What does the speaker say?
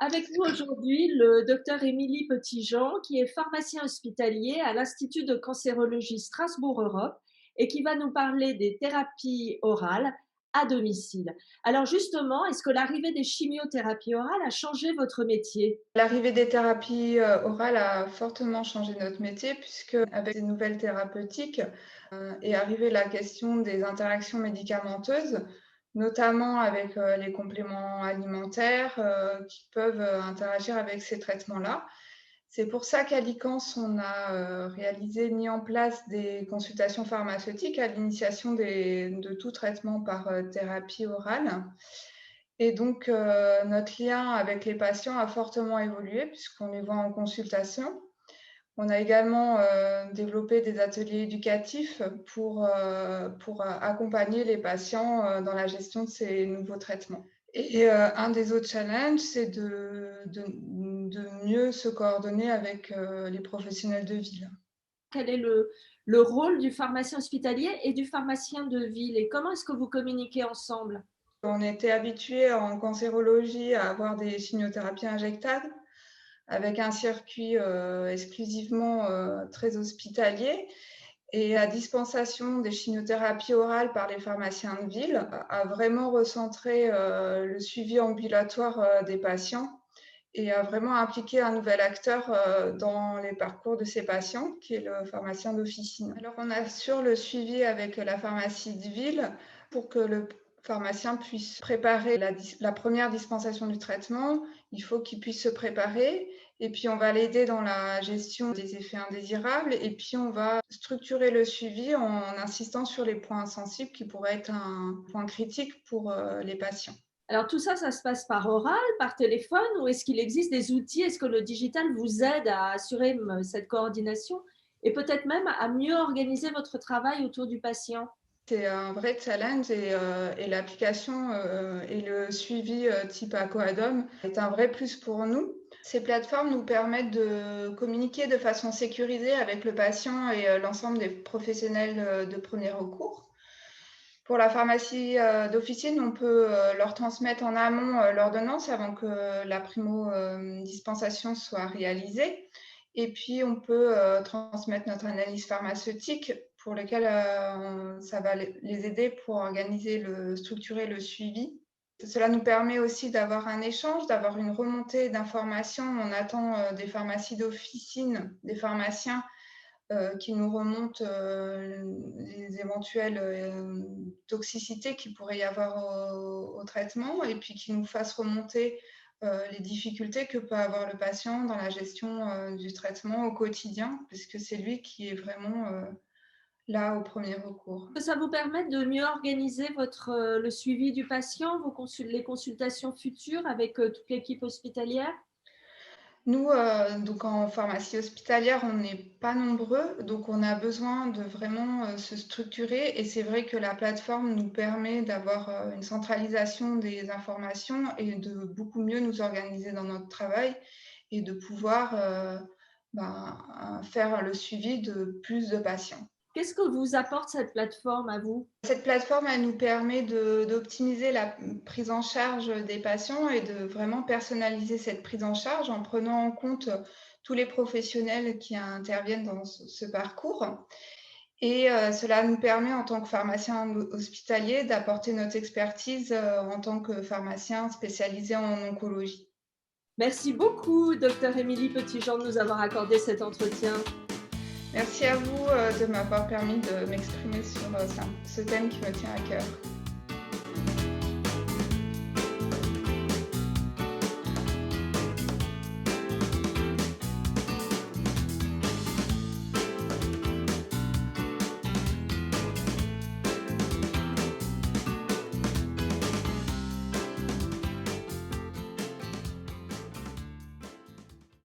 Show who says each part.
Speaker 1: Avec nous aujourd'hui le docteur Émilie Petitjean, qui est pharmacien hospitalier à l'Institut de cancérologie Strasbourg-Europe et qui va nous parler des thérapies orales à domicile. Alors justement, est-ce que l'arrivée des chimiothérapies orales a changé votre métier?
Speaker 2: L'arrivée des thérapies, orales a fortement changé notre métier puisque avec ces nouvelles thérapeutiques, est arrivée la question des interactions médicamenteuses, notamment avec, les compléments alimentaires, qui peuvent, interagir avec ces traitements-là. C'est pour ça qu'à l'ICANS, on a, mis en place des consultations pharmaceutiques à l'initiation de tout traitement par, thérapie orale. Et donc, notre lien avec les patients a fortement évolué puisqu'on les voit en consultation. On a également, développé des ateliers éducatifs pour accompagner les patients, dans la gestion de ces nouveaux traitements. Et un des autres challenges, c'est de mieux se coordonner avec, les professionnels de ville.
Speaker 1: Quel est le rôle du pharmacien hospitalier et du pharmacien de ville et comment est-ce que vous communiquez ensemble?
Speaker 2: On était habitués en cancérologie à avoir des chimiothérapies injectables avec un circuit, exclusivement, très hospitalier et la dispensation des chimiothérapies orales par les pharmaciens de ville a vraiment recentré, le suivi ambulatoire, des patients et a vraiment impliqué un nouvel acteur, dans les parcours de ces patients, qui est le pharmacien d'officine. Alors on assure le suivi avec la pharmacie de ville pour que le pharmacien puisse préparer la première dispensation du traitement. Il faut qu'il puisse se préparer et puis on va l'aider dans la gestion des effets indésirables et puis on va structurer le suivi en insistant sur les points sensibles qui pourraient être un point critique pour, les patients.
Speaker 1: Alors tout ça, ça se passe par oral, par téléphone ou est-ce qu'il existe des outils? Est-ce que le digital vous aide à assurer cette coordination et peut-être même à mieux organiser votre travail autour du patient?
Speaker 2: C'est un vrai challenge et l'application, et le suivi, type Aquadome est un vrai plus pour nous. Ces plateformes nous permettent de communiquer de façon sécurisée avec le patient et l'ensemble des professionnels, de premier recours. Pour la pharmacie, d'officine, on peut, leur transmettre en amont, l'ordonnance avant que la primo, dispensation soit réalisée et puis on peut, transmettre notre analyse pharmaceutique pour lequel, ça va les aider pour structurer le suivi. Cela nous permet aussi d'avoir un échange, d'avoir une remontée d'informations. On attend, des pharmacies d'officine, des pharmaciens qui nous remontent les éventuelles toxicités qu'il pourrait y avoir au traitement et puis qui nous fassent remonter les difficultés que peut avoir le patient dans la gestion du traitement au quotidien, puisque c'est lui qui est vraiment là au premier recours.
Speaker 1: Ça vous permet de mieux organiser le suivi du patient, les consultations futures avec toute l'équipe hospitalière?
Speaker 2: Nous, donc en pharmacie hospitalière, on n'est pas nombreux, donc on a besoin de vraiment, se structurer et c'est vrai que la plateforme nous permet d'avoir, une centralisation des informations et de beaucoup mieux nous organiser dans notre travail et de pouvoir, faire le suivi de plus de patients.
Speaker 1: Qu'est-ce que vous apporte cette plateforme à vous?
Speaker 2: Cette plateforme, elle nous permet d'optimiser la prise en charge des patients et de vraiment personnaliser cette prise en charge en prenant en compte tous les professionnels qui interviennent dans ce parcours. Et cela nous permet, en tant que pharmacien hospitalier, d'apporter notre expertise en tant que pharmacien spécialisé en oncologie.
Speaker 1: Merci beaucoup, docteur Émilie Petitjean, de nous avoir accordé cet entretien.
Speaker 2: Merci à vous de m'avoir permis de m'exprimer sur ce thème qui me tient à cœur.